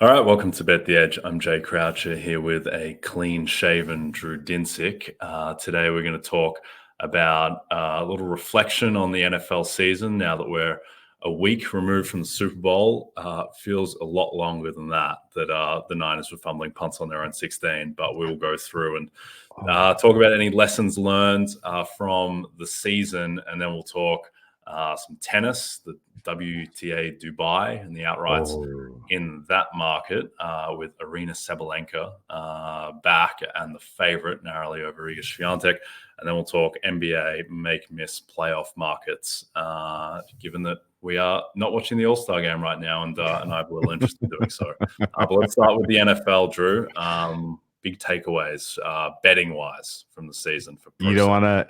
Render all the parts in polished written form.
All right, welcome to Bet the Edge. I'm Jay Croucher here with a clean-shaven Drew Dinsick. Today we're going to talk about a little reflection on the NFL season now that we're a week removed from the Super Bowl. Feels a lot longer than that the Niners were fumbling punts on their own 16, but we'll go through and talk about any lessons learned from the season, and then we'll talk some tennis, the WTA Dubai and the outrights in that market with Aryna Sabalenka back and the favorite narrowly over Iga Swiatek. And then we'll talk NBA make-miss playoff markets, given that we are not watching the All-Star game right now, and I have a little interest in doing so. But let's start with the NFL, Drew. Big takeaways, betting wise, from the season for you don't want to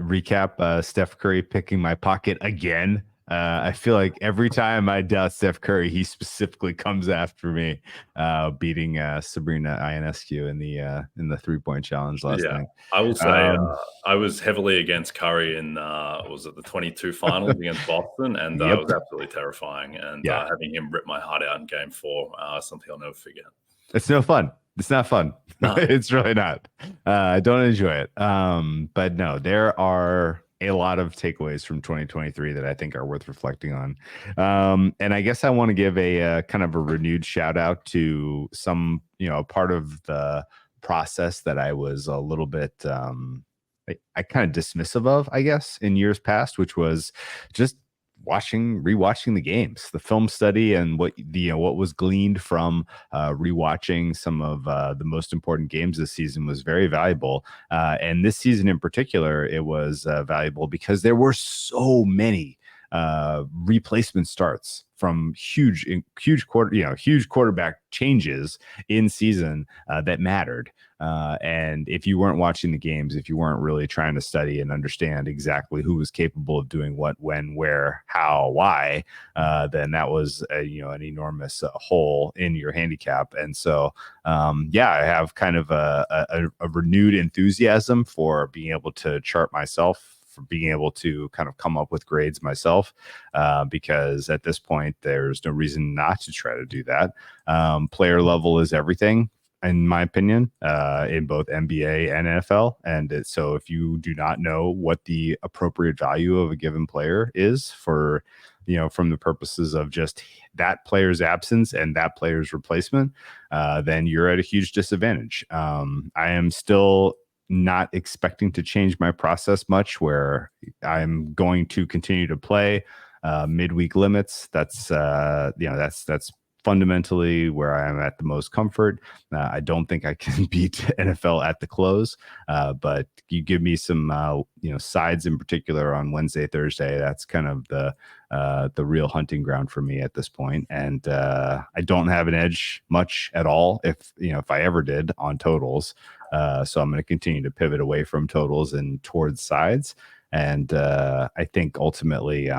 recap Steph Curry picking my pocket again. I feel like every time I doubt Steph Curry, he specifically comes after me, beating Sabrina Ionescu in the 3-point challenge last night. I will say I was heavily against Curry in was it the 22 finals against Boston, and it was absolutely terrifying. And having him rip my heart out in Game 4, something I'll never forget. It's no fun. It's not fun. No. It's really not. I don't enjoy it. But no, there are a lot of takeaways from 2023 that I think are worth reflecting on. And I guess I want to give a kind of a renewed shout out to some, part of the process that I was a little bit, I kind of dismissive of, I guess, in years past, which was just rewatching the games, the film study, and what was gleaned from rewatching some of the most important games this season was very valuable. And this season in particular, it was valuable because there were so many replacement starts from huge quarterback changes in season that mattered. And if you weren't watching the games, if you weren't really trying to study and understand exactly who was capable of doing what, when, where, how, why, then that was an enormous hole in your handicap. And so, I have kind of a renewed enthusiasm for being able to chart myself, for being able to kind of come up with grades myself, because at this point, there's no reason not to try to do that. Player level is everything, in my opinion, in both NBA and NFL. And so if you do not know what the appropriate value of a given player is for, from the purposes of just that player's absence and that player's replacement, then you're at a huge disadvantage. I am still not expecting to change my process much, where I'm going to continue to play midweek limits. That's fundamentally where I am at the most comfort. I don't think I can beat NFL at the close, but you give me some sides in particular on Wednesday, Thursday. That's kind of the real hunting ground for me at this point. And I don't have an edge much at all, if I ever did, on totals. So I'm going to continue to pivot away from totals and towards sides. And I think ultimately,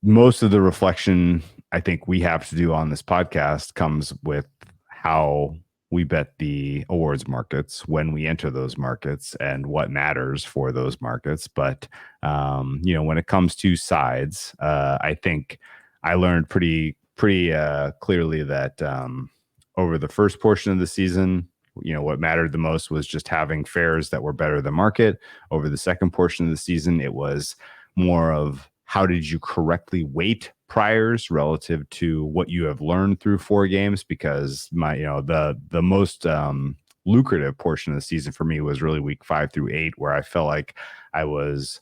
most of the reflection I think we have to do on this podcast comes with how we bet the awards markets, when we enter those markets, and what matters for those markets. But, when it comes to sides, I think I learned pretty clearly that over the first portion of the season, what mattered the most was just having fares that were better than market. Over the second portion of the season, it was more of how did you correctly weight priors relative to what you have learned through 4 games? Because the most lucrative portion of the season for me was really week 5 through 8, where I felt like I was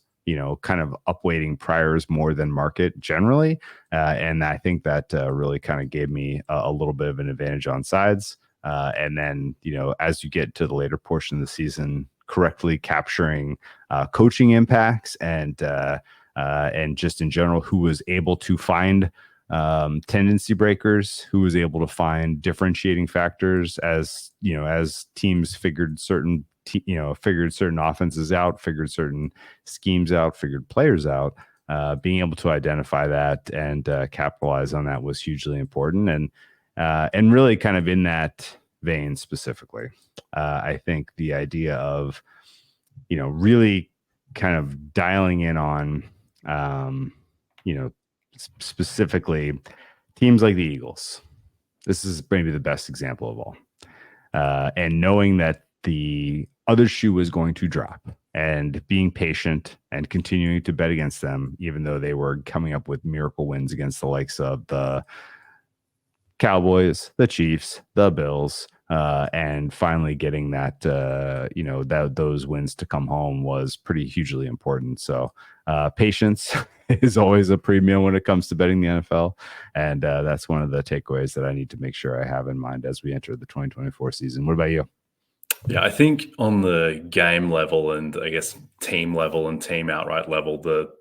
kind of upweighting priors more than market generally. And I think that really kind of gave me a little bit of an advantage on sides. And then, as you get to the later portion of the season, correctly capturing coaching impacts and just in general, who was able to find tendency breakers, who was able to find differentiating factors as teams figured certain offenses out, figured certain schemes out, figured players out. Being able to identify that and capitalize on that was hugely important. And really kind of in that vein specifically, I think the idea of, really kind of dialing in on specifically teams like the Eagles. This is maybe the best example of all. And knowing that the other shoe was going to drop and being patient and continuing to bet against them, even though they were coming up with miracle wins against the likes of the Cowboys, the Chiefs, the Bills, and finally getting that, those wins to come home was pretty hugely important. So patience is always a premium when it comes to betting the NFL. And that's one of the takeaways that I need to make sure I have in mind as we enter the 2024 season. What about you? Yeah, I think on the game level and I guess team level and team outright level, the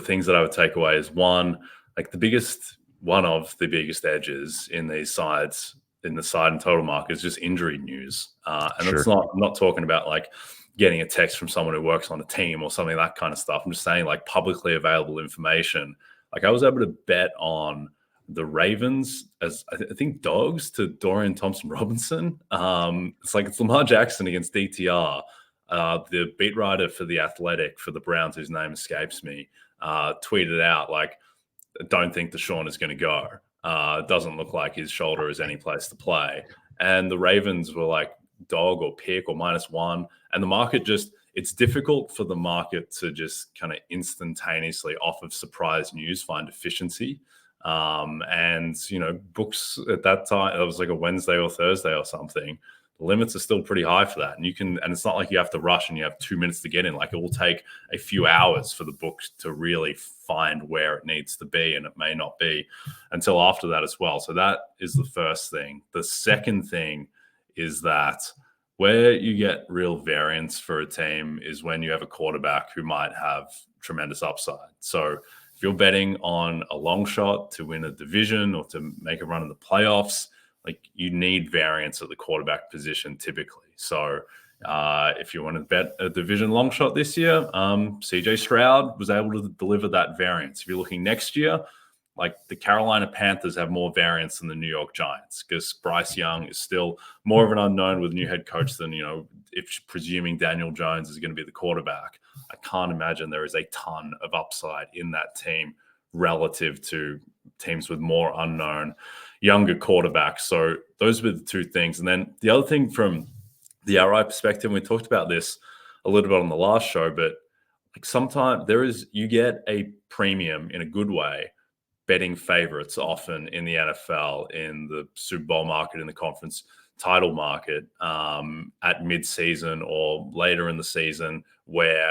things that I would take away is one of the biggest edges in these sides in the side and total market is just injury news. And Sure. it's not, I'm not talking about like getting a text from someone who works on a team or something, that kind of stuff. I'm just saying like publicly available information. Like I was able to bet on the Ravens as I think dogs to Dorian Thompson-Robinson. It's Lamar Jackson against DTR. The beat writer for The Athletic for the Browns, whose name escapes me, tweeted out like, don't think Deshaun is going to go. Doesn't look like his shoulder is any place to play. And the Ravens were like dog or pick or -1. And the market it's difficult for the market to just kind of instantaneously off of surprise news find efficiency. And books at that time, it was like a Wednesday or Thursday or something. The limits are still pretty high for that. And it's not like you have to rush and you have 2 minutes to get in. Like it will take a few hours for the book to really find where it needs to be. And it may not be until after that as well. So that is the first thing. The second thing is that where you get real variance for a team is when you have a quarterback who might have tremendous upside. So if you're betting on a long shot to win a division or to make a run in the playoffs, like you need variance at the quarterback position typically. So if you want to bet a division long shot this year, CJ Stroud was able to deliver that variance. If you're looking next year, like the Carolina Panthers have more variance than the New York Giants because Bryce Young is still more of an unknown with a new head coach than, if presuming Daniel Jones is going to be the quarterback. I can't imagine there is a ton of upside in that team relative to teams with more unknown, younger quarterbacks. So those were the two things. And then the other thing from the outright perspective, we talked about this a little bit on the last show, but like sometimes you get a premium in a good way betting favorites often in the NFL, in the Super Bowl market, in the conference title market at mid-season or later in the season where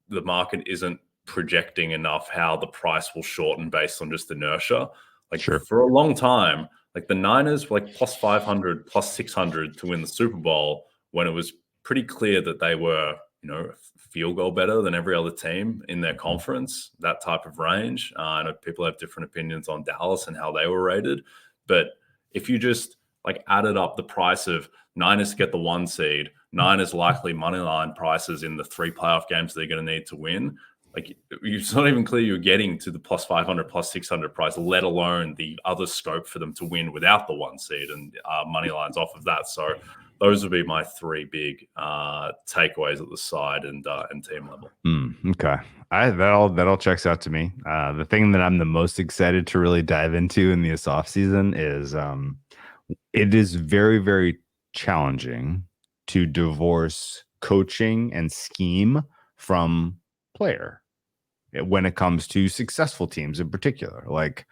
the market isn't projecting enough how the price will shorten based on just inertia. Like Sure. For a long time, like the Niners were like +500, +600 to win the Super Bowl when it was pretty clear that they were, a field goal better than every other team in their conference, that type of range. I know people have different opinions on Dallas and how they were rated, but if you just like added up the price of Niners to get the 1 seed, Niners likely money line prices in the 3 playoff games they're going to need to win, like it's not even clear you're getting to the +500, +600 price, let alone the other scope for them to win without the 1 seed and money lines off of that. So those would be my 3 big takeaways at the side and team level. Okay. That all checks out to me. The thing that I'm the most excited to really dive into in this off season is it is very, very challenging to divorce coaching and scheme from player when it comes to successful teams in particular. Like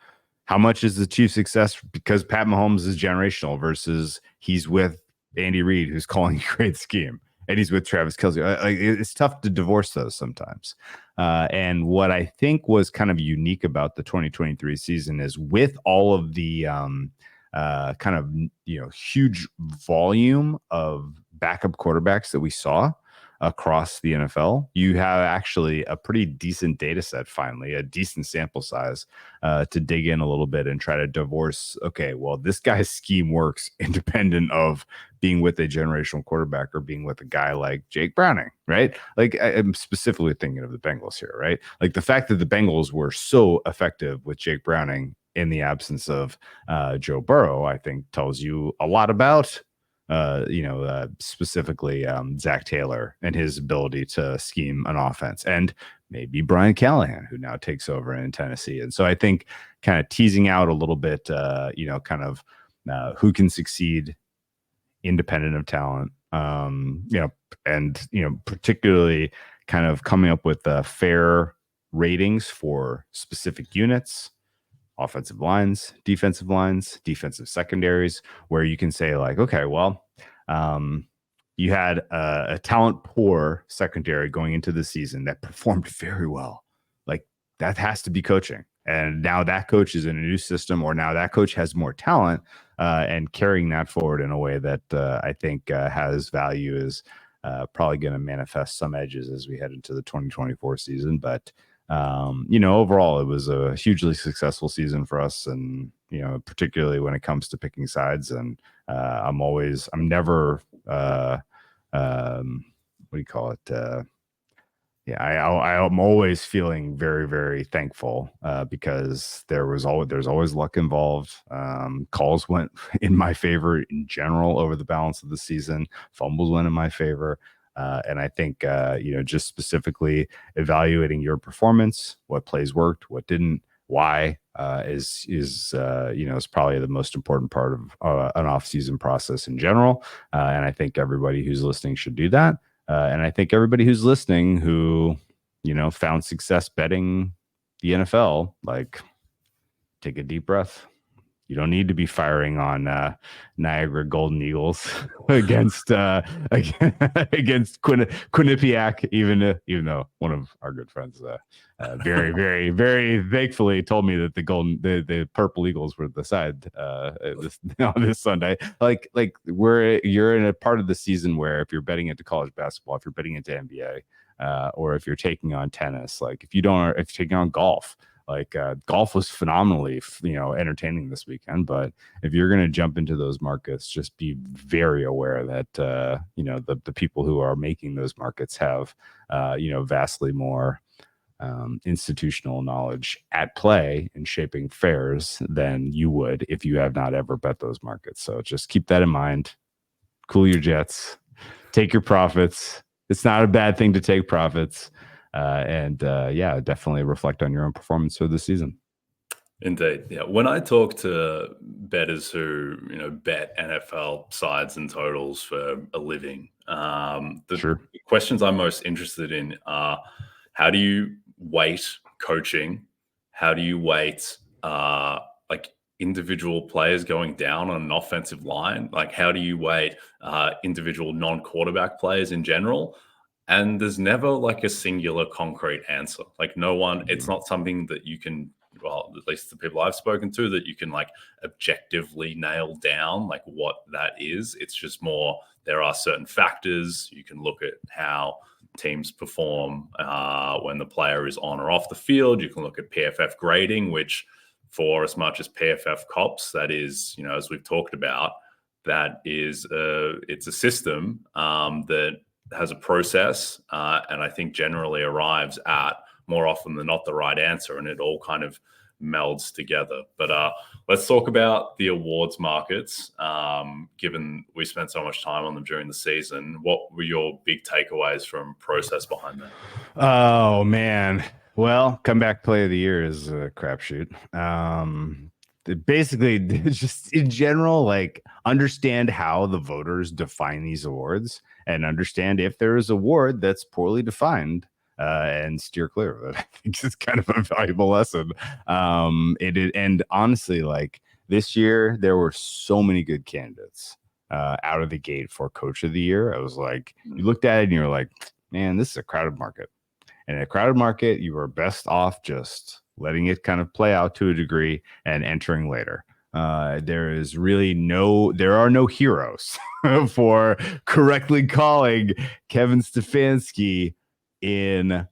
how much is the Chiefs' success because Pat Mahomes is generational versus he's with Andy Reid, who's calling a great scheme, and he's with Travis Kelce. Like it's tough to divorce those sometimes. And what I think was kind of unique about the 2023 season is with all of the kind of huge volume of backup quarterbacks that we saw across the NFL, you have actually a pretty decent data set, finally, a decent sample size to dig in a little bit and try to divorce, okay, well, this guy's scheme works independent of being with a generational quarterback or being with a guy like Jake Browning, right? Like I'm specifically thinking of the Bengals here, right? Like the fact that the Bengals were so effective with Jake Browning in the absence of Joe Burrow, I think tells you a lot about specifically Zach Taylor and his ability to scheme an offense. And maybe Brian Callahan, who now takes over in Tennessee. And so I think kind of teasing out a little bit, who can succeed independent of talent, and particularly kind of coming up with fair ratings for specific units, offensive lines, defensive secondaries, where you can say like, okay, well, you had a talent poor secondary going into the season that performed very well. Like, that has to be coaching. And now that coach is in a new system, or now that coach has more talent, and carrying that forward in a way that I think has value is probably going to manifest some edges as we head into the 2024 season. But overall, it was a hugely successful season for us, and particularly when it comes to picking sides. And I'm never what do you call it? I'm always feeling very, very thankful because there's always luck involved. Calls went in my favor in general over the balance of the season. Fumbles went in my favor. And I think, just specifically evaluating your performance, what plays worked, what didn't, why, is probably the most important part of an off-season process in general. And I think everybody who's listening should do that. And I think everybody who's listening who, found success betting the NFL, like, take a deep breath. You don't need to be firing on Niagara Golden Eagles against Quinnipiac, even though one of our good friends very, very, very thankfully told me that the Purple Eagles were the side this Sunday. Like you're in a part of the season where if you're betting into college basketball, if you're betting into NBA, or if you're taking on tennis, like if you're taking on golf. Like golf was phenomenally, entertaining this weekend. But if you're going to jump into those markets, just be very aware that the people who are making those markets have vastly more institutional knowledge at play in shaping fares than you would if you have not ever bet those markets. So just keep that in mind. Cool your jets. Take your profits. It's not a bad thing to take profits. Definitely reflect on your own performance for the season. Indeed. Yeah. When I talk to bettors who, bet NFL sides and totals for a living, the questions I'm most interested in are, how do you weight coaching? How do you weight individual players going down on an offensive line? Like, how do you weight individual non-quarterback players in general? And there's never like a singular concrete answer. Like, no one, it's not something that you can, well, at least the people I've spoken to, that you can like objectively nail down like what that is. It's just more, there are certain factors. You can look at how teams perform when the player is on or off the field. You can look at PFF grading, which, for as much as PFF cops, that is, as we've talked about, that is it's a system that has a process, and I think generally arrives at, more often than not, the right answer, and it all kind of melds together. But let's talk about the awards markets. Given we spent so much time on them during the season, what were your big takeaways from process behind that? Oh man, well, comeback play of the year is a crapshoot. Basically, just in general, like, understand how the voters define these awards, and understand if there is a award that's poorly defined, and steer clear of it. I think it's kind of a valuable lesson. And honestly, like, this year, there were so many good candidates out of the gate for Coach of the Year. I was like, you looked at it and you're like, man, this is a crowded market. And in a crowded market, you are best off just letting it kind of play out to a degree and entering later. There are no heroes for correctly calling Kevin Stefanski in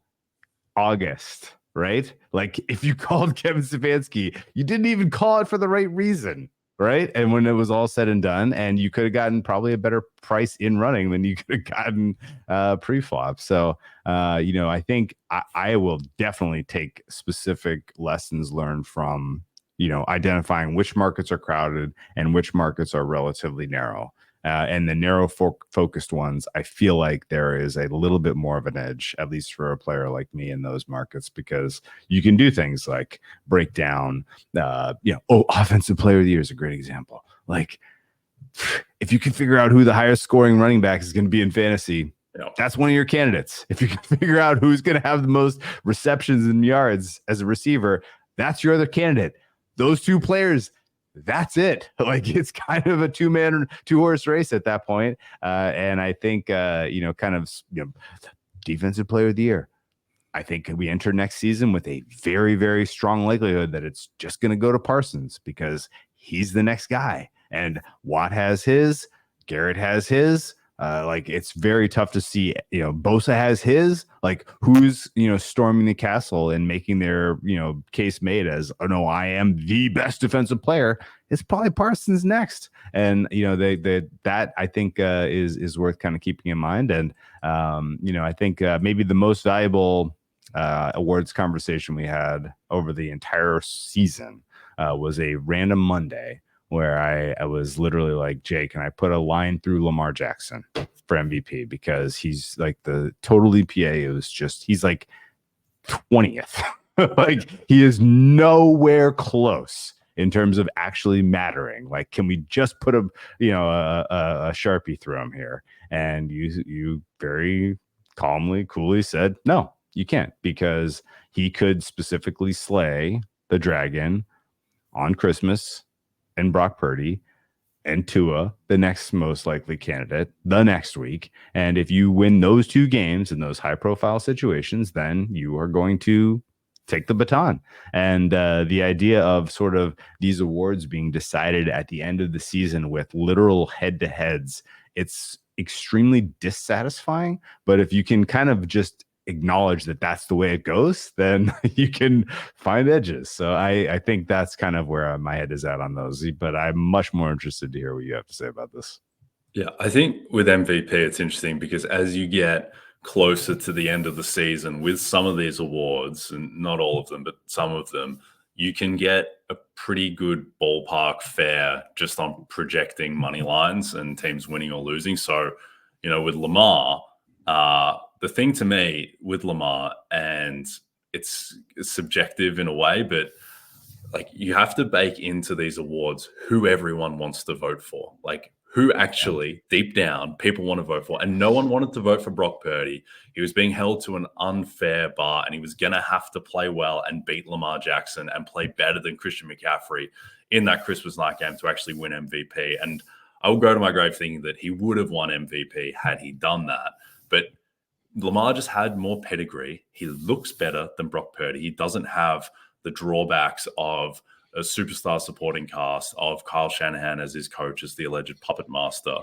August, right? Like, if you called Kevin Stefanski, you didn't even call it for the right reason, right? And when it was all said and done, and you could have gotten probably a better price in running than you could have gotten pre-flop. So, I think I will definitely take specific lessons learned from, identifying which markets are crowded and which markets are relatively narrow. and the narrow focused ones, I feel like there is a little bit more of an edge, at least for a player like me in those markets, because you can do things like break down, offensive player of the year is a great example. Like, if you can figure out who the highest scoring running back is going to be in fantasy, that's one of your candidates. If you can figure out who's going to have the most receptions and yards as a receiver, that's your other candidate. Those two players, that's it. Like, it's kind of a two-horse race at that point. And I think, defensive player of the year. I think we enter next season with a very, very strong likelihood that it's just going to go to Parsons because he's the next guy. And Watt has his, Garrett has his. It's very tough to see, Bosa has his, like, who's, storming the castle and making their, case made as, oh no, I am the best defensive player. It's probably Parsons next. And, that I think is worth kind of keeping in mind. And, I think maybe the most valuable awards conversation we had over the entire season was a random Monday where I was literally like, Jay, can I put a line through Lamar Jackson for MVP? Because he's like the total EPA. It was just, he's like 20th. Like, he is nowhere close in terms of actually mattering. Like, can we just put a Sharpie through him here? And you very calmly, coolly said, no, you can't, because he could specifically slay the dragon on Christmas and Brock Purdy and Tua, the next most likely candidate, the next week. And if you win those two games in those high profile situations, then you are going to take the baton. And the idea of sort of these awards being decided at the end of the season with literal head to heads, it's extremely dissatisfying. But if you can kind of just acknowledge that that's the way it goes, then you can find edges. So I think that's kind of where my head is at on those, but I'm much more interested to hear what you have to say about this. Yeah, I think with MVP, it's interesting because as you get closer to the end of the season with some of these awards, and not all of them, but some of them, you can get a pretty good ballpark fare just on projecting money lines and teams winning or losing. So, with Lamar, the thing to me with Lamar, and it's subjective in a way, but like, you have to bake into these awards who everyone wants to vote for, like who actually deep down people want to vote for. And no one wanted to vote for Brock Purdy. He was being held to an unfair bar, and he was going to have to play well and beat Lamar Jackson and play better than Christian McCaffrey in that Christmas night game to actually win MVP. And I will go to my grave thinking that he would have won MVP had he done that. But Lamar just had more pedigree. He looks better than Brock Purdy. He doesn't have the drawbacks of a superstar supporting cast, of Kyle Shanahan as his coach, as the alleged puppet master.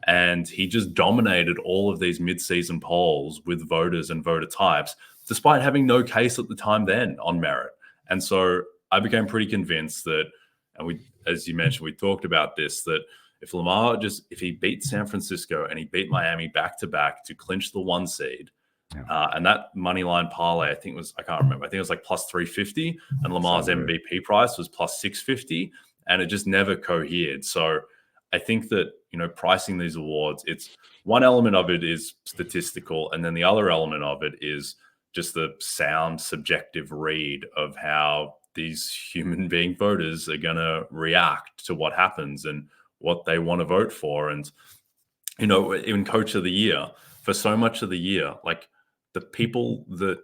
And he just dominated all of these mid-season polls with voters and voter types, despite having no case at the time then on merit. And so I became pretty convinced that, and we, as you mentioned, we talked about this, that if Lamar if he beat San Francisco and he beat Miami back-to-back to clinch the 1 seed, and that money line parlay, I think I can't remember. I think it was like plus 350, and Lamar's MVP price was plus 650, and it just never cohered. So I think that, pricing these awards, it's one element of it is statistical, and then the other element of it is just the sound subjective read of how these human being voters are going to react to what happens and what they want to vote for. And, even coach of the year, for so much of the year, like the people that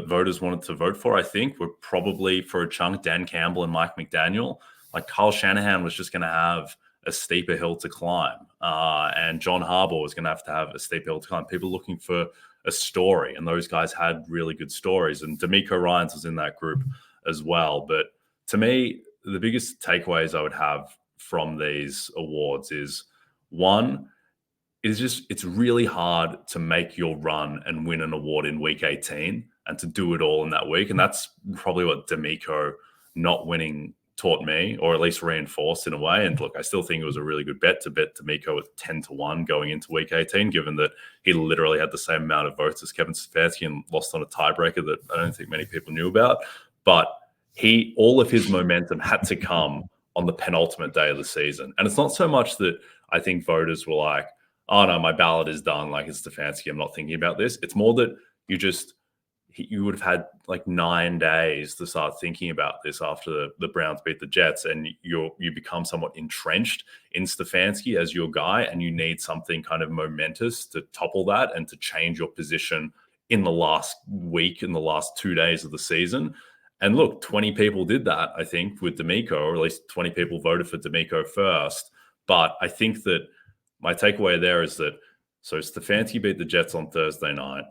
voters wanted to vote for, I think, were probably for a chunk Dan Campbell and Mike McDaniel. Like, Kyle Shanahan was just going to have a steeper hill to climb, and John Harbaugh was going to have a steeper hill to climb. People looking for a story, and those guys had really good stories. And D'Amico Ryans was in that group as well. But to me, the biggest takeaways I would have from these awards is, one, it's really hard to make your run and win an award in week 18 and to do it all in that week. And that's probably what D'Amico not winning taught me, or at least reinforced in a way. And look, I still think it was a really good bet to bet D'Amico with 10-1 going into week 18, given that he literally had the same amount of votes as Kevin Stefanski and lost on a tiebreaker that I don't think many people knew about. But all of his momentum had to come on the penultimate day of the season. And it's not so much that I think voters were like, oh no, my ballot is done, like it's Stefanski, I'm not thinking about this. It's more that you would have had like 9 days to start thinking about this after the Browns beat the Jets, and you become somewhat entrenched in Stefanski as your guy, and you need something kind of momentous to topple that and to change your position in the last week, in the last 2 days of the season. And look, 20 people did that, I think, with D'Amico, or at least 20 people voted for D'Amico first. But I think that my takeaway there is that, so Stefanski beat the Jets on Thursday night.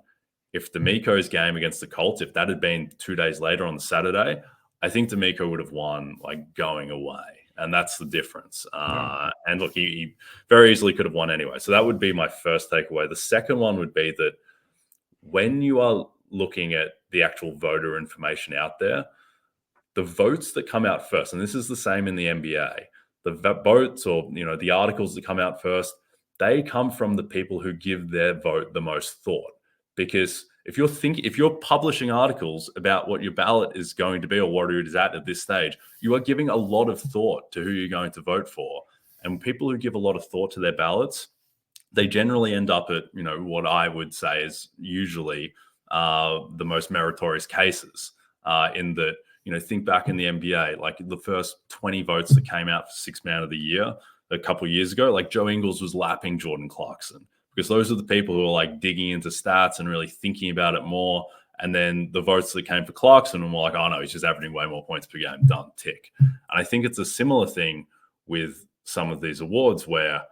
If D'Amico's game against the Colts, if that had been 2 days later on the Saturday, I think D'Amico would have won like going away. And that's the difference. And look, he very easily could have won anyway. So that would be my first takeaway. The second one would be that when you are looking at the actual voter information out there, the votes that come out first, and this is the same in the NBA, the votes or the articles that come out first, they come from the people who give their vote the most thought. Because if you're publishing articles about what your ballot is going to be or what it is at this stage, you are giving a lot of thought to who you're going to vote for. And people who give a lot of thought to their ballots, they generally end up at what I would say is usually the most meritorious cases. In that, think back in the NBA, like the first 20 votes that came out for Sixth Man of the Year a couple of years ago, like Joe Ingles was lapping Jordan Clarkson. Because those are the people who are like digging into stats and really thinking about it more. And then the votes that came for Clarkson and were like, oh no, he's just averaging way more points per game, done, tick. And I think it's a similar thing with some of these awards where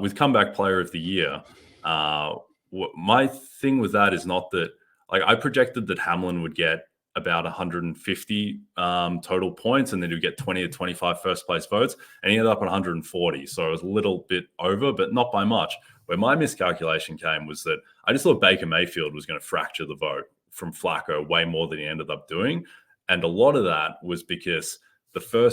with Comeback Player of the Year, my thing with that is not that, like I projected that Hamlin would get about 150 total points, and then he'd get 20 to 25 first place votes, and he ended up at 140. So it was a little bit over, but not by much. Where my miscalculation came was that I just thought Baker Mayfield was going to fracture the vote from Flacco way more than he ended up doing. And a lot of that was because there were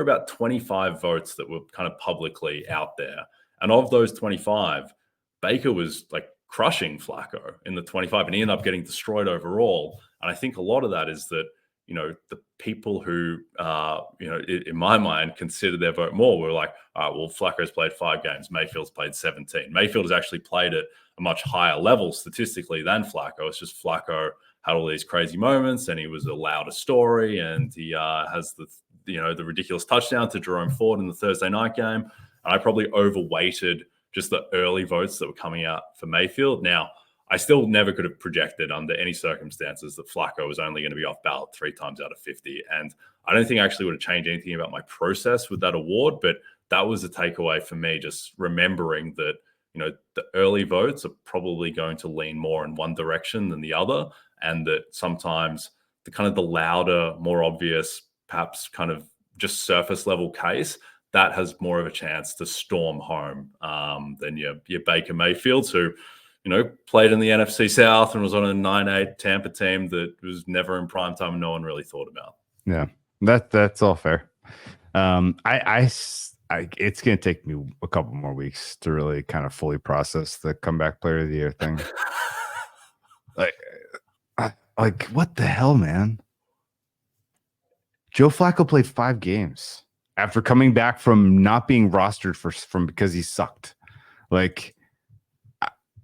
about 25 votes that were kind of publicly out there. And of those 25, Baker was like crushing Flacco in the 25, and he ended up getting destroyed overall. And I think a lot of that is that, the people who, in my mind, consider their vote more were like, all right, well, Flacco's played 5 games. Mayfield's played 17. Mayfield has actually played at a much higher level statistically than Flacco. It's just Flacco had all these crazy moments, and he was allowed a story, and he has the ridiculous touchdown to Jerome Ford in the Thursday night game. And I probably overweighted just the early votes that were coming out for Mayfield. Now, I still never could have projected under any circumstances that Flacco was only going to be off ballot 3 times out of 50. And I don't think I actually would have changed anything about my process with that award, but that was a takeaway for me, just remembering that, the early votes are probably going to lean more in one direction than the other. And that sometimes the louder, more obvious, perhaps kind of just surface level case, that has more of a chance to storm home than your Baker Mayfields, who, played in the NFC South and was on a 9-8 Tampa team that was never in prime time and no one really thought about. Yeah, that's all fair. It's going to take me a couple more weeks to really kind of fully process the Comeback Player of the Year thing. like what the hell, man? Joe Flacco played 5 games after coming back from not being rostered from because he sucked. Like,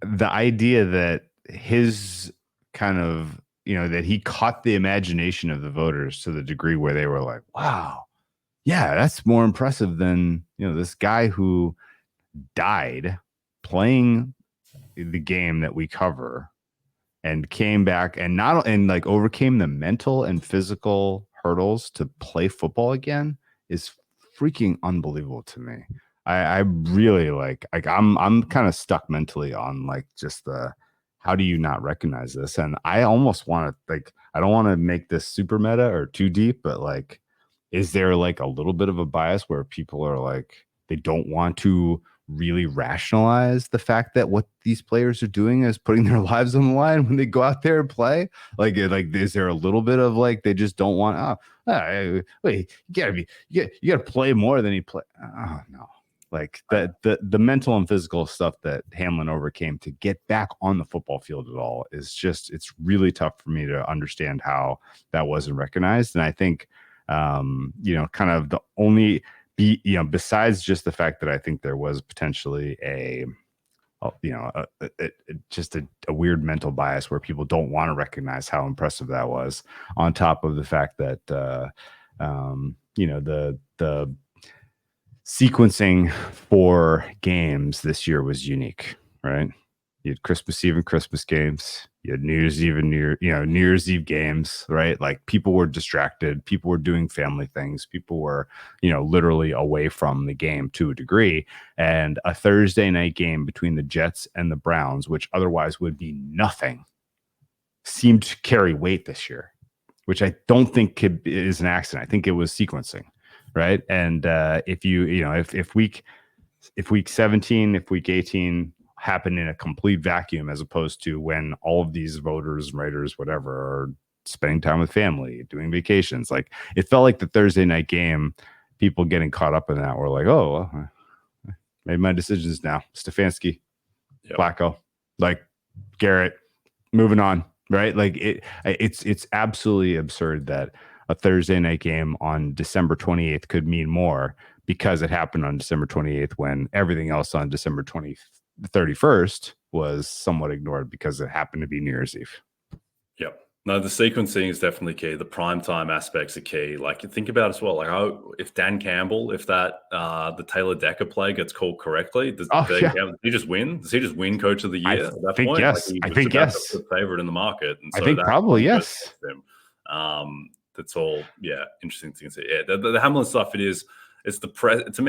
the idea that his kind of, that he caught the imagination of the voters to the degree where they were like, wow, yeah, that's more impressive than, this guy who died playing the game that we cover and came back and overcame the mental and physical hurdles to play football again is freaking unbelievable to me. I really I'm kind of stuck mentally on just the, how do you not recognize this? And I almost want to I don't want to make this super meta or too deep, but is there a little bit of a bias where people are they don't want to really rationalize the fact that what these players are doing is putting their lives on the line when they go out there and play? Is there a little bit of they just don't want, wait, you gotta play more than he play. Oh no. The mental and physical stuff that Hamlin overcame to get back on the football field at all is just, it's really tough for me to understand how that wasn't recognized. And I think kind of the only besides just the fact that I think there was potentially just a weird mental bias where people don't want to recognize how impressive that was, on top of the fact that the sequencing for games this year was unique, right? You had Christmas Eve and Christmas games. You had New Year's Eve and New Year's Eve games, right? Like, people were distracted. People were doing family things. People were, literally away from the game to a degree. And a Thursday night game between the Jets and the Browns, which otherwise would be nothing, seemed to carry weight this year, which I don't think is an accident. I think it was sequencing, right? And if week 17, if week 18 happen in a complete vacuum, as opposed to when all of these voters, writers, whatever, are spending time with family, doing vacations. Like, it felt like the Thursday night game, people getting caught up in that were like, oh, well, I made my decisions now. Stefanski, Flacco, like Garrett, moving on, right? Like, it's absolutely absurd that a Thursday night game on December 28th could mean more because it happened on December 28th, when everything else on December 31st was somewhat ignored because it happened to be New Year's Eve. Yep. No, the sequencing is definitely key. The primetime aspects are key. Like, think about it as well. Like, if Dan Campbell, if that the Taylor Decker play gets called correctly, does he just win? Does he just win Coach of the Year at that point? Yes. Like, I think yes. The favorite in the market. And so I think probably yes. That's all. Yeah, interesting things. Yeah, the Hamlin stuff. To me,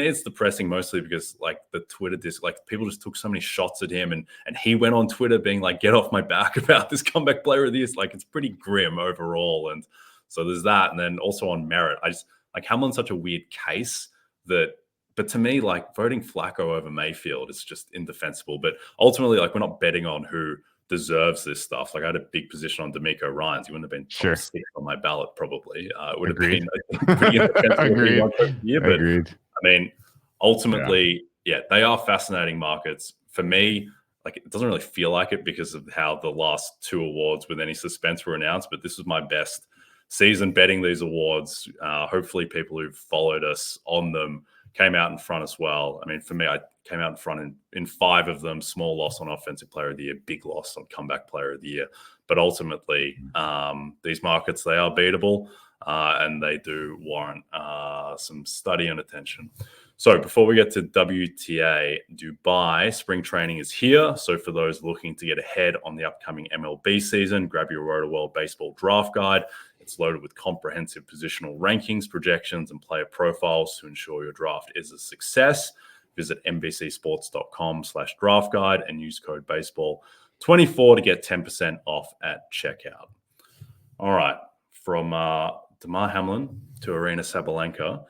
it's depressing, mostly because, like, the Twitter like, people just took so many shots at him, and he went on Twitter being like, "Get off my back about this comeback player of the year." Like, it's pretty grim overall. And so there's that. And then also on merit, I just, like, Hamlin's such a weird case but to me, like, voting Flacco over Mayfield is just indefensible. But ultimately, like, we're not betting on who deserves this stuff. Like, I had a big position on D'Amico Ryans. He wouldn't have been top 6 on my ballot, probably. It would have been pretty Agreed. But I mean, ultimately, they are fascinating markets. For me, like, it doesn't really feel like it because of how the last 2 awards with any suspense were announced, but this was my best season betting these awards. Hopefully people who've followed us on them came out in front as well. I mean, for me, I came out in front in 5 of them. Small loss on Offensive Player of the Year, big loss on Comeback Player of the Year. But ultimately, these markets, they are beatable, and they do warrant some study and attention. So before we get to WTA Dubai, spring training is here. So for those looking to get ahead on the upcoming MLB season, grab your Roto-World Baseball Draft Guide. It's loaded with comprehensive positional rankings, projections, and player profiles to ensure your draft is a success. Visit NBCSports.com/draft guide and use code baseball24 to get 10% off at checkout. All right. From Damar Hamlin to Aryna Sabalenka,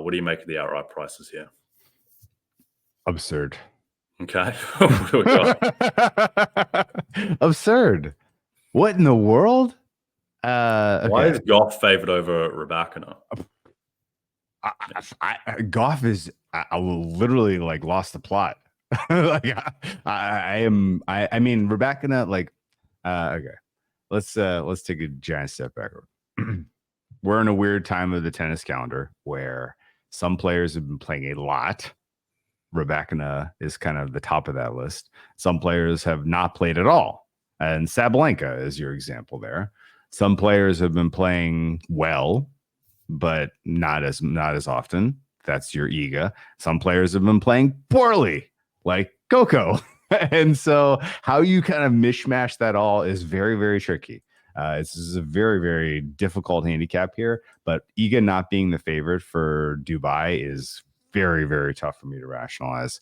what do you make of the outright prices here? Absurd. Okay. Absurd. What in the world? Okay. Why is Goff favored over Rybakina? Goff is literally like lost the plot. Like, I mean, Rybakina, like, okay, let's take a giant step backward. We're in a weird time of the tennis calendar where some players have been playing a lot. Rybakina is kind of the top of that list. Some players have not played at all, and Sabalenka is your example there. Some players have been playing well, but not as often. That's your Iga. Some players have been playing poorly, like Coco. And so how you kind of mishmash that all is very, very tricky. This is a very, very difficult handicap here, but Iga not being the favorite for Dubai is very, very tough for me to rationalize.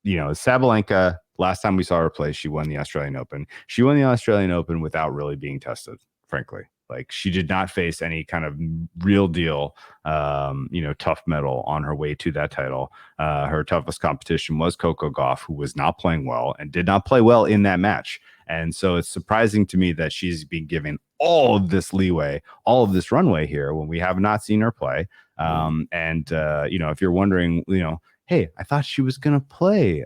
Sabalenka, last time we saw her play, she won the Australian Open. She won the Australian Open without really being tested, frankly. Like, she did not face any kind of real deal, tough metal on her way to that title. Her toughest competition was Coco Gauff, who was not playing well and did not play well in that match. And so it's surprising to me that she's being given all of this leeway, all of this runway here when we have not seen her play. If you're wondering, hey, I thought she was going to play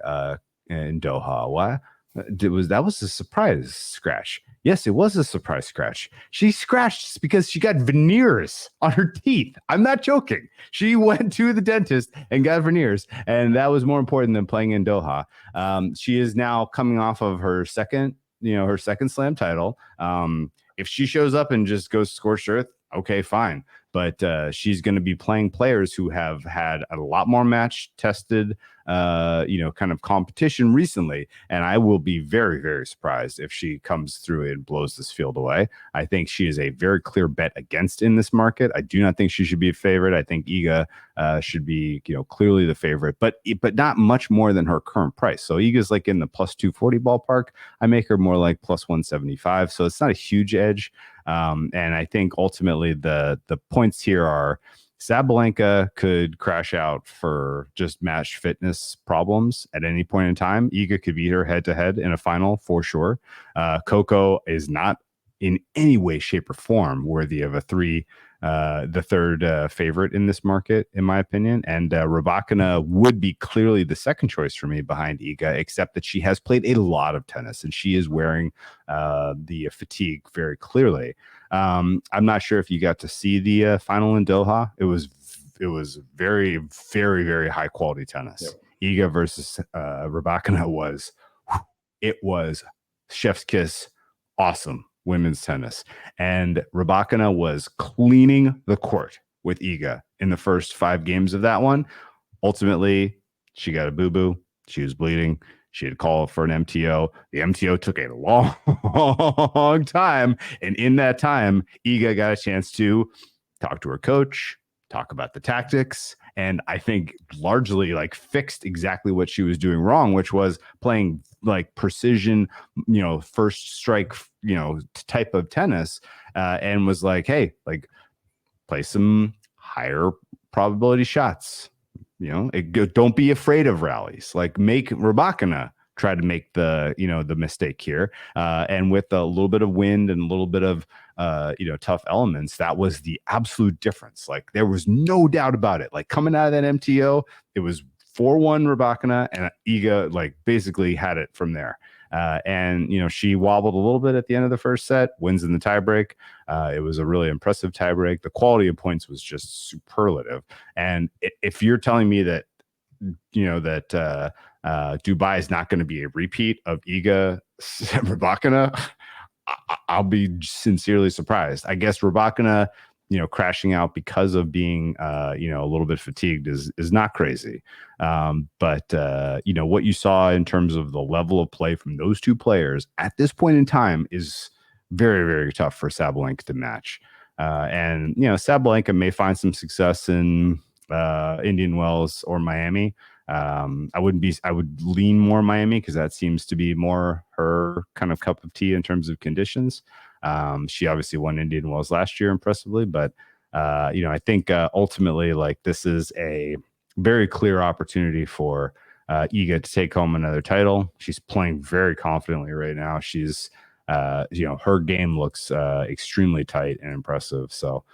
in Doha. That was a surprise scratch. Yes, it was a surprise scratch. She scratched because she got veneers on her teeth. I'm not joking. She went to the dentist and got veneers, and that was more important than playing in Doha. She is now coming off of her second slam title. If she shows up and just goes scorched earth, okay, fine. But she's going to be playing players who have had a lot more match tested, kind of competition recently. And I will be very, very surprised if she comes through and blows this field away. I think she is a very clear bet against in this market. I do not think she should be a favorite. I think Iga should be, clearly the favorite, but not much more than her current price. So Iga's like in the plus 240 ballpark. I make her more like plus 175. So it's not a huge edge. And I think ultimately the points here are Sabalenka could crash out for just match fitness problems at any point in time. Iga could beat her head to head in a final for sure. Coco is not in any way, shape, or form worthy of the third favorite in this market, in my opinion. And Rybakina would be clearly the second choice for me behind Iga, except that she has played a lot of tennis and she is wearing the fatigue very clearly. I'm not sure if you got to see the final in Doha. It was very, very, very high quality tennis. Yep. Iga versus Rybakina was chef's kiss, awesome women's tennis. And Rybakina was cleaning the court with Iga in the first 5 games of that one. Ultimately, she got a boo-boo. She was bleeding. She had called for an MTO. The MTO took a long time. And in that time, Iga got a chance to talk to her coach, talk about the tactics, and I think largely like fixed exactly what she was doing wrong, which was playing like precision, first strike, type of tennis, and was like, hey, like play some higher probability shots. Don't be afraid of rallies. Like make Rybakina try to make the mistake here. And with a little bit of wind and a little bit of tough elements, that was the absolute difference. Like there was no doubt about it. Like coming out of that MTO, it was 4-1 Rybakina, and Iga like basically had it from there. And she wobbled a little bit at the end of the first set, wins in the tiebreak. It was a really impressive tiebreak. The quality of points was just superlative. And if you're telling me that Dubai is not going to be a repeat of Iga Rybakina, I'll be sincerely surprised. I guess Rybakina, crashing out because of being, a little bit fatigued is not crazy. But what you saw in terms of the level of play from those two players at this point in time is very, very tough for Sabalenka to match. And Sabalenka may find some success in Indian Wells or Miami. I would lean more Miami because that seems to be more her kind of cup of tea in terms of conditions. She obviously won Indian Wells last year impressively, but I think ultimately like this is a very clear opportunity for Iga to take home another title. She's playing very confidently right now. She's her game looks extremely tight and impressive. So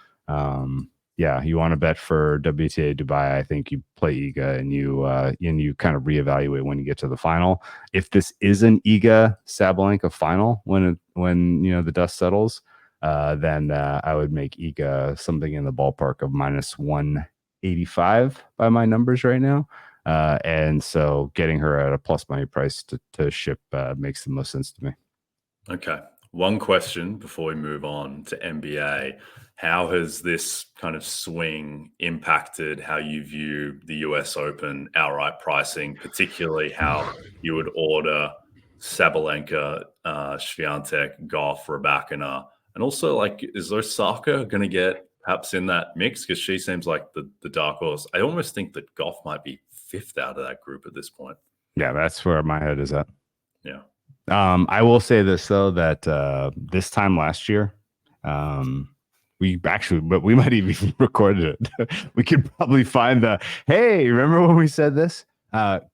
yeah, you want to bet for WTA Dubai, I think you play Iga and you kind of reevaluate when you get to the final. If this is an Iga Sabalenka final when the dust settles, then I would make Iga something in the ballpark of minus 185 by my numbers right now. And so getting her at a plus money price to ship makes the most sense to me. Okay. One question before we move on to NBA. How has this kind of swing impacted how you view the US Open outright pricing, particularly how you would order Sabalenka, Swiatek, Goff, Rybakina, and also like, is Osaka going to get perhaps in that mix? Because she seems like the dark horse. I almost think that Goff might be 5th out of that group at this point. Yeah, that's where my head is at. Yeah. I will say this though, that this time last year, we might even recorded it. We could probably find hey, remember when we said this?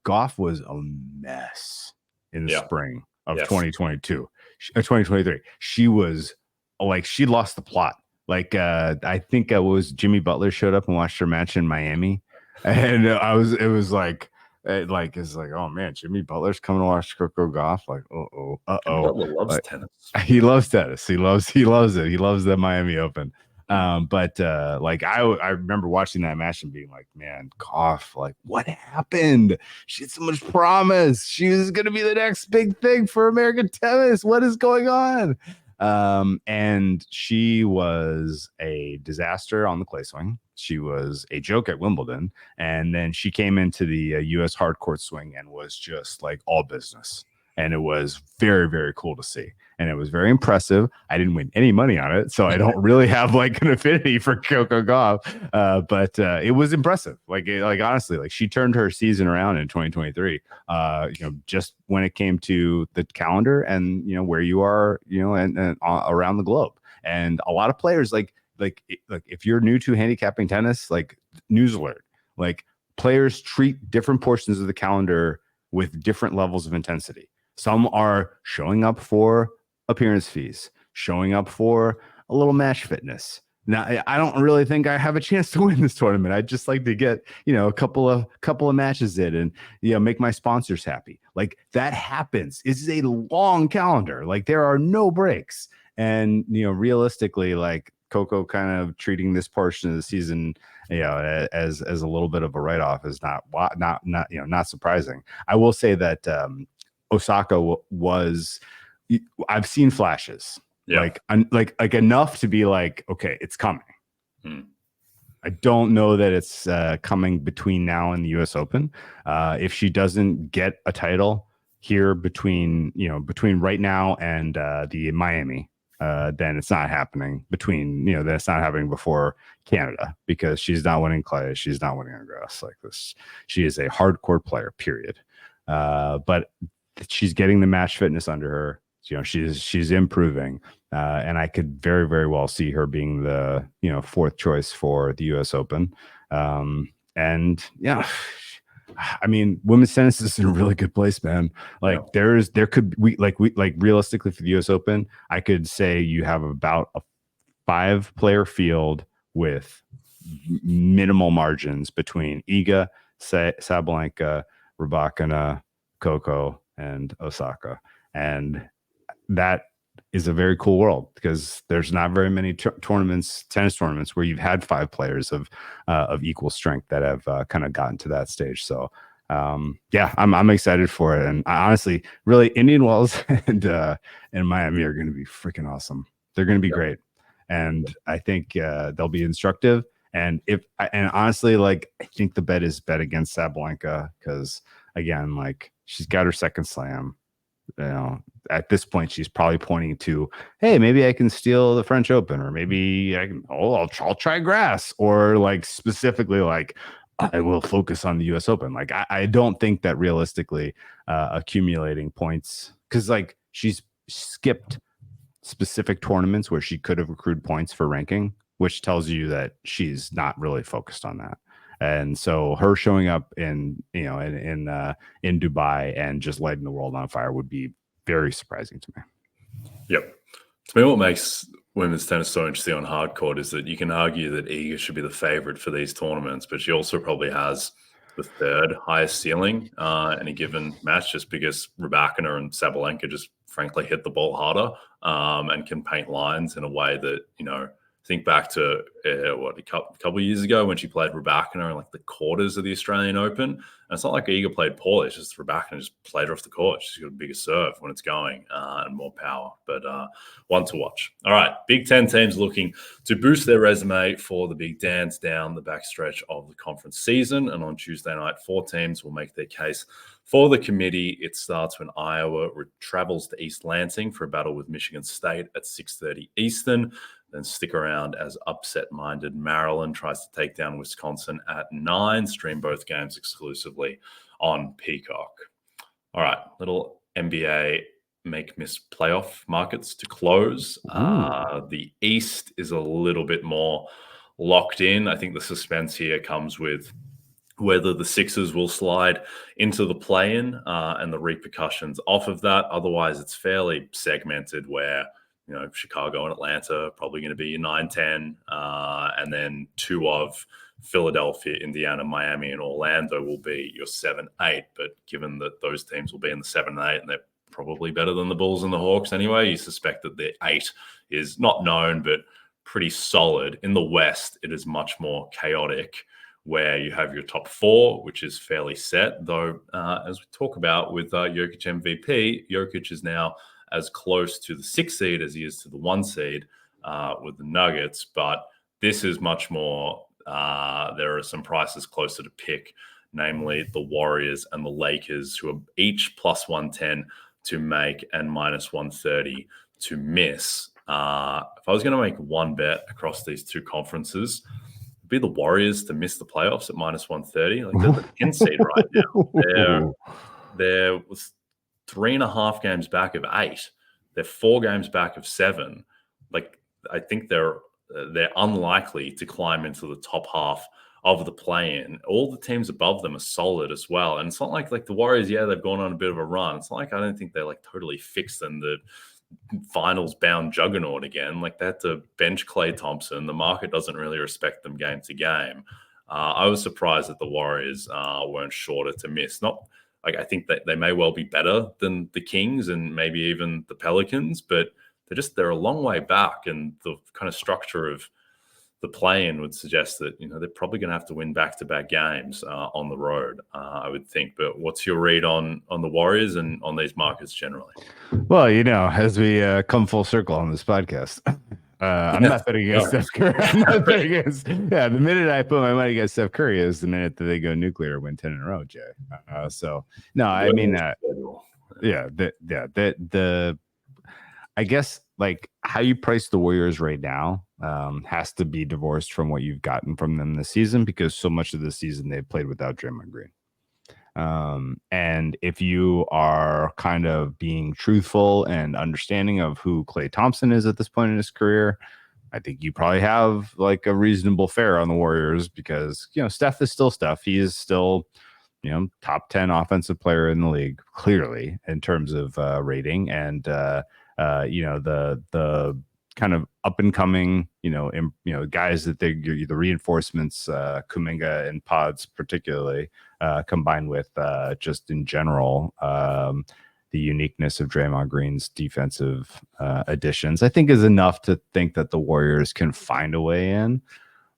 Goff was a mess in the spring of 2022, 2023. She was like, she lost the plot. Like, I think it was Jimmy Butler showed up and watched her match in Miami. And it was like, It like is like, oh man, Jimmy Butler's coming to watch Coco Gauff. Like, Jimmy Butler loves like, tennis. he loves tennis. He loves it. He loves the Miami Open. But like I remember watching that match and being like, man, Gauff, like what happened? She had so much promise. She was gonna be the next big thing for American tennis. What is going on? And she was a disaster on the clay swing. She was a joke at Wimbledon. And then she came into the US hard court swing and was just like all business. And it was very, very cool to see. And it was very impressive. I didn't win any money on it, so I don't really have like an affinity for Coco Gauff. But it was impressive. Like honestly, like she turned her season around in 2023. Just when it came to the calendar and where you are, and around the globe. And a lot of players like if you're new to handicapping tennis, like news alert, like players treat different portions of the calendar with different levels of intensity. Some are showing up for appearance fees, showing up for a little match fitness. Now, I don't really think I have a chance to win this tournament. I'd just like to get, a couple of matches in and, make my sponsors happy. Like that happens. This is a long calendar. Like there are no breaks. And, realistically, like Coco kind of treating this portion of the season, as a little bit of a write-off is not surprising. I will say that Osaka was, I've seen flashes, like enough to be like, okay, it's coming. I don't know that it's coming between now and the U.S. Open. If she doesn't get a title here between right now and the Miami, then it's not happening that's not happening before Canada, because she's not winning clay. She's not winning on grass like this. She is a hardcore player, period. But she's getting the match fitness under her. She's improving. And I could very, very well see her being the, fourth choice for the US Open. And yeah, I mean, women's tennis is in a really good place, man. Like realistically for the US Open, I could say you have about a 5-player field with minimal margins between Iga, Sabalenka, Rybakina, Coco, and Osaka. And that is a very cool world, because there's not very many tennis tournaments where you've had 5 players of equal strength that have kind of gotten to that stage. So I'm excited for it. And honestly, really, Indian Wells and Miami are going to be freaking awesome. They're going to be great. And I think they'll be instructive. And honestly, like, I think the bet is bet against Sabalenka, because again, like, she's got her second slam. At this point, she's probably pointing to, hey, maybe I can steal the French Open, or maybe I'll try grass, or like specifically, like, I will focus on the US Open. Like, I don't think that realistically accumulating points, because like she's skipped specific tournaments where she could have accrued points for ranking, which tells you that she's not really focused on that. And so her showing up in Dubai and just lighting the world on fire would be very surprising to me. Yep. To me, what makes women's tennis so interesting on hard court is that you can argue that Iga should be the favorite for these tournaments, but she also probably has the third highest ceiling in a given match, just because Rybakina and Sabalenka just frankly hit the ball harder and can paint lines in a way that, think back to a couple of years ago when she played Rybakina in like the quarters of the Australian Open. And it's not like Iga played poorly; it's just Rybakina just played her off the court. She's got a bigger serve when it's going and more power. But one to watch. All right, Big Ten teams looking to boost their resume for the big dance down the backstretch of the conference season. And on Tuesday night, 4 teams will make their case for the committee. It starts when Iowa travels to East Lansing for a battle with Michigan State at 6:30 Eastern. Then stick around as upset-minded Maryland tries to take down Wisconsin at 9. Stream both games exclusively on Peacock. All right, little NBA make-miss playoff markets to close. The East is a little bit more locked in. I think the suspense here comes with whether the Sixers will slide into the play-in and the repercussions off of that. Otherwise, it's fairly segmented, where Chicago and Atlanta are probably going to be your 9-10, and then 2 of Philadelphia, Indiana, Miami, and Orlando will be your 7-8. But given that those teams will be in the 7 and 8, and they're probably better than the Bulls and the Hawks anyway, you suspect that the 8 is not known, but pretty solid. In the West, it is much more chaotic, where you have your top 4, which is fairly set. Though, as we talk about with Jokic MVP, Jokic is now as close to the 6 seed as he is to the 1 seed with the Nuggets. But this is much more, there are some prices closer to pick, namely the Warriors and the Lakers, who are each plus 110 to make and minus 130 to miss. If I was going to make one bet across these 2 conferences, it'd be the Warriors to miss the playoffs at minus 130. Like, they're the 10 seed right now. They're 3.5 games back of 8. They're 4 games back of 7. Like, I think they're unlikely to climb into the top half of the play-in. All the teams above them are solid as well. And it's not like the Warriors, they've gone on a bit of a run. It's not like I don't think they're totally fixed and the finals bound juggernaut again. Like, they had to bench Klay Thompson. The market doesn't really respect them game to game. I was surprised that the Warriors weren't shorter to miss. Not like, I think that they may well be better than the Kings and maybe even the Pelicans, but they're a long way back, and the kind of structure of the play-in would suggest that they're probably going to have to win back-to-back games on the road, I would think. But what's your read on the Warriors and on these markets generally? Well, as we come full circle on this podcast, I'm not betting against Steph Curry. I'm not betting against. Yeah, the minute I put my money against Steph Curry is the minute that they go nuclear, win 10 in a row, Jay. So no, I mean that. I guess how you price the Warriors right now has to be divorced from what you've gotten from them this season, because so much of the season they've played without Draymond Green. And if you are kind of being truthful and understanding of who Klay Thompson is at this point in his career, I think you probably have a reasonable fare on the Warriors, because Steph is still Steph. He is still top 10 offensive player in the league, clearly, in terms of rating, and the kind of up and coming, guys that the reinforcements, Kuminga and Pods particularly, combined with just in general the uniqueness of Draymond Green's defensive additions, I think is enough to think that the Warriors can find a way in.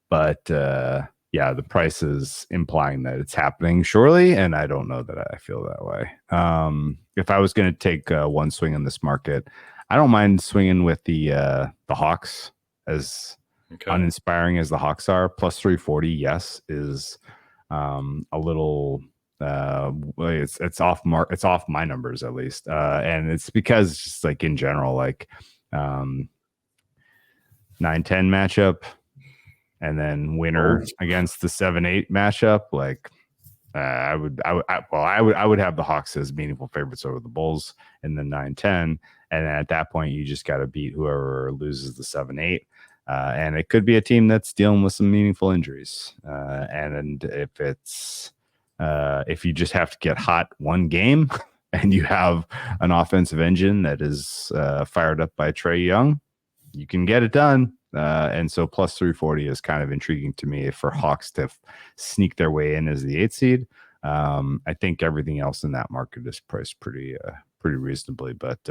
But the price is implying that it's happening surely, and I don't know that I feel that way. If I was going to take one swing in this market, I don't mind swinging with the Hawks, as uninspiring as the Hawks are. Plus 340, yes, is a little. It's off It's off my numbers at least, and it's because just in general, 9-10 matchup, and then winner against the 7-8 matchup. I would have the Hawks as meaningful favorites over the Bulls in the 9-10. And at that point, you just got to beat whoever loses the 7-8. And it could be a team that's dealing with some meaningful injuries. And if you just have to get hot one game and you have an offensive engine that is fired up by Trae Young, you can get it done. And so plus 340 is kind of intriguing to me for Hawks to sneak their way in as the 8th seed. I think everything else in that market is priced pretty reasonably. But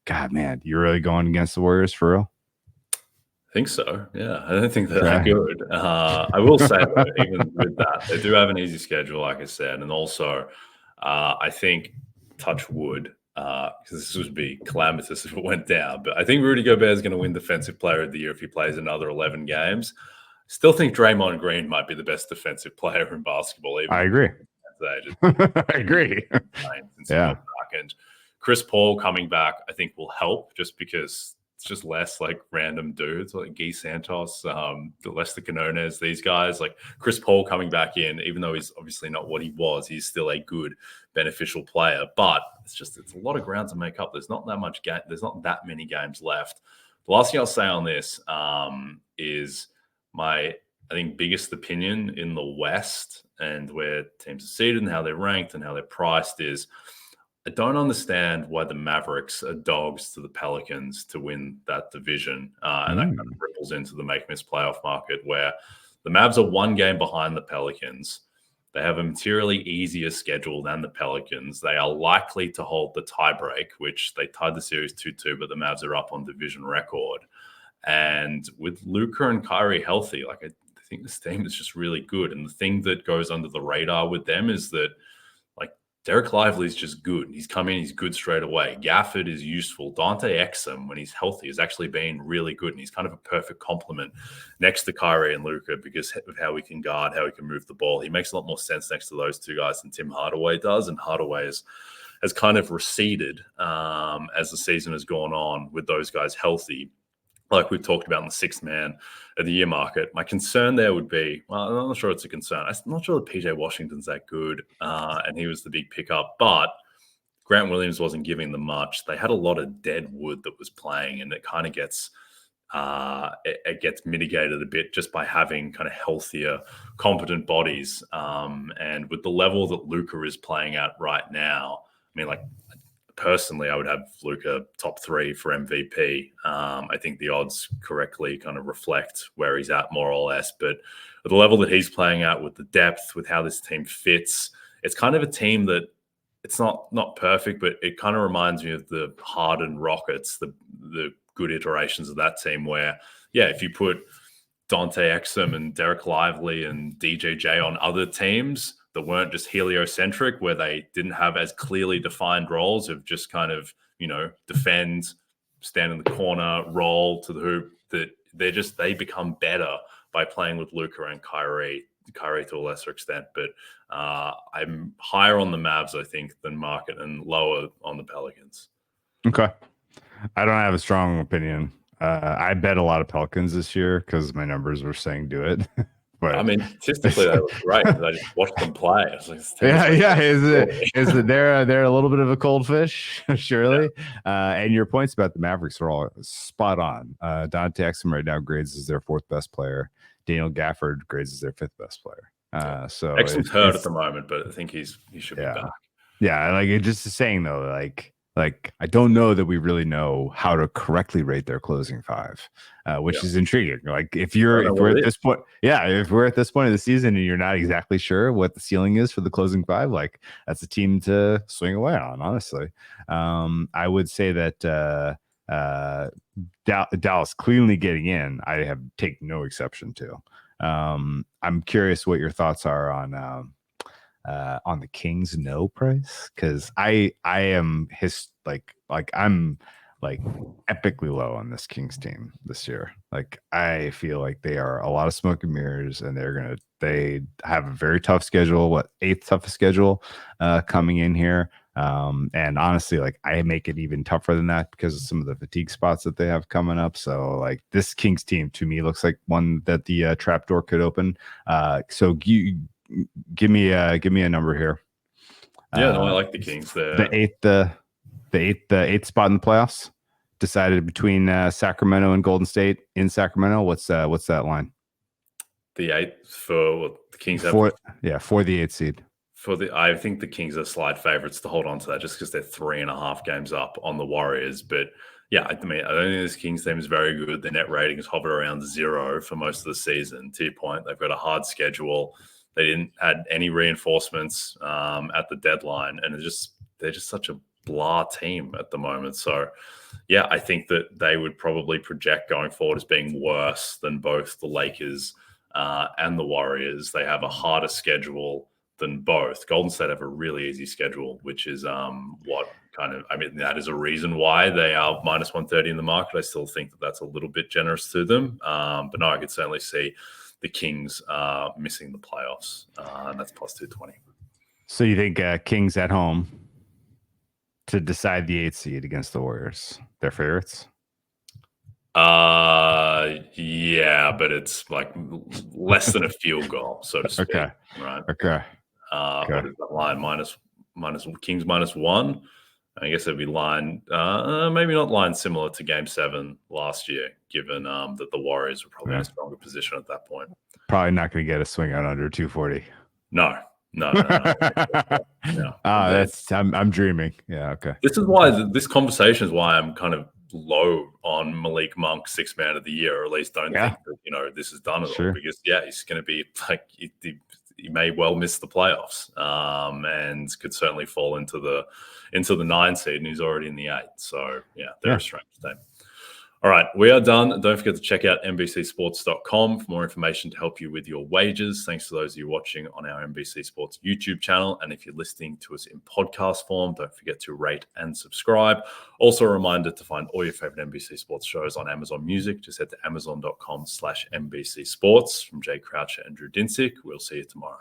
God, man, you're really going against the Warriors for real? I think so. Yeah, I don't think they're that good. I will say, though, even with that, they do have an easy schedule, like I said, and also I think, touch wood, because this would be calamitous if it went down, but I think Rudy Gobert is going to win Defensive Player of the Year if he plays another 11 games. Still think Draymond Green might be the best defensive player in basketball. I agree. I agree. Yeah. And Chris Paul coming back, I think, will help, just because it's just less random dudes like Guy Santos, Lester Quinones, these guys. Chris Paul coming back in, even though he's obviously not what he was, he's still a good, beneficial player. But it's a lot of ground to make up. There's not that much there's not that many games left. The last thing I'll say on this is my, I think, biggest opinion in the West, and where teams are seeded and how they're ranked and how they're priced, is I don't understand why the Mavericks are dogs to the Pelicans to win that division. And that kind of ripples into the make-miss playoff market where the Mavs are one game behind the Pelicans. They have a materially easier schedule than the Pelicans. They are likely to hold the tiebreak, which they tied the series 2-2, but the Mavs are up on division record. And with Luka and Kyrie healthy, like I think this team is just really good. And the thing that goes under the radar with them is that like Derek Lively is just good. He's come in, he's good straight away. Gafford is useful. Dante Exum, when he's healthy, has actually been really good. And he's kind of a perfect complement next to Kyrie and Luka because of how he can guard, how he can move the ball. He makes a lot more sense next to those two guys than Tim Hardaway does. And Hardaway has kind of receded as the season has gone on with those guys healthy. Like we've talked about in the sixth man of the year market. My concern there would be, well, I'm not sure it's a concern. I'm not sure that PJ Washington's that good, and he was the big pickup, but Grant Williams wasn't giving them much. They had a lot of dead wood that was playing, and it kind of gets it gets mitigated a bit just by having kind of healthier, competent bodies. And with the level that Luka is playing at right now, I mean, like, personally, I would have Luka top 3 for MVP. I think the odds correctly kind of reflect where he's at more or less. But at the level that he's playing at, with the depth, with how this team fits, it's kind of a team that it's not perfect, but it kind of reminds me of the Harden Rockets, the good iterations of that team where, yeah, if you put Dante Exum and Derek Lively and DJJ on other teams that weren't just heliocentric, where they didn't have as clearly defined roles of just kind of, defend, stand in the corner, roll to the hoop, that they become better by playing with Luka and Kyrie to a lesser extent. But I'm higher on the Mavs, I think, than market, and lower on the Pelicans. Okay. I don't have a strong opinion. I bet a lot of Pelicans this year because my numbers were saying do it. But I mean, statistically, they look great. I just watched them play. Yeah. Is it they're a little bit of a cold fish, surely. Yeah. And your points about the Mavericks are all spot on. Dante Exum right now grades as their 4th best player. Daniel Gafford grades as their 5th best player. So Exum's hurt at the moment, but I think he should be back. Yeah, like it just saying though, like I don't know that we really know how to correctly rate their closing 5, which is intriguing. Like if we're at this point, if we're at this point of the season and you're not exactly sure what the ceiling is for the closing 5, like that's a team to swing away on. Honestly, I would say that Dallas cleanly getting in, I have taken no exception to. I'm curious what your thoughts are on the Kings no price, because I am I'm epically low on this Kings team this year. Like I feel like they are a lot of smoke and mirrors, and they have a very tough schedule. 8th toughest schedule coming in here. And honestly, like I make it even tougher than that because of some of the fatigue spots that they have coming up. So like this Kings team to me looks like one that the trapdoor could open. So give me a number here. Yeah, no, I like the Kings there. The eighth spot in the playoffs decided between Sacramento and Golden State in Sacramento. What's that line? The 8th for the Kings for the 8th seed. I think the Kings are slide favorites to hold on to that just because they're 3.5 games up on the Warriors. But yeah, I mean, I don't think this Kings team is very good. The net rating has hovered around 0 for most of the season. To your point, they've got a hard schedule. They didn't add any reinforcements at the deadline, and they're just such a blah team at the moment. So, yeah, I think that they would probably project going forward as being worse than both the Lakers and the Warriors. They have a harder schedule than both. Golden State have a really easy schedule, which is that is a reason why they are minus 130 in the market. I still think that that's a little bit generous to them. But no, I could certainly see the Kings missing the playoffs, and that's plus 220. So you think Kings at home to decide the 8th seed against the Warriors? They're favorites? Yeah, but it's like less than a field goal, so to speak. Okay. Right. Okay. What is that line? Minus Kings -1. I guess it'd be line, maybe not line similar to Game 7 last year, given that the Warriors were probably in a stronger position at that point. Probably not going to get a swing out under 240. No, No, no, no. No. That's I'm dreaming. Yeah, okay. This is why this conversation is why I'm kind of low on Malik Monk 6th man of the year, or at least don't think that this is done at all, because he's going to be like he may well miss the playoffs, and could certainly fall into the 9 seed, and he's already in the 8. So they're a strange team. All right, we are done. Don't forget to check out NBCSports.com for more information to help you with your wagers. Thanks to those of you watching on our NBC Sports YouTube channel. And if you're listening to us in podcast form, don't forget to rate and subscribe. Also, a reminder to find all your favorite NBC Sports shows on Amazon Music. Just head to amazon.com/NBC Sports. From Jay Croucher and Drew Dinsick, we'll see you tomorrow.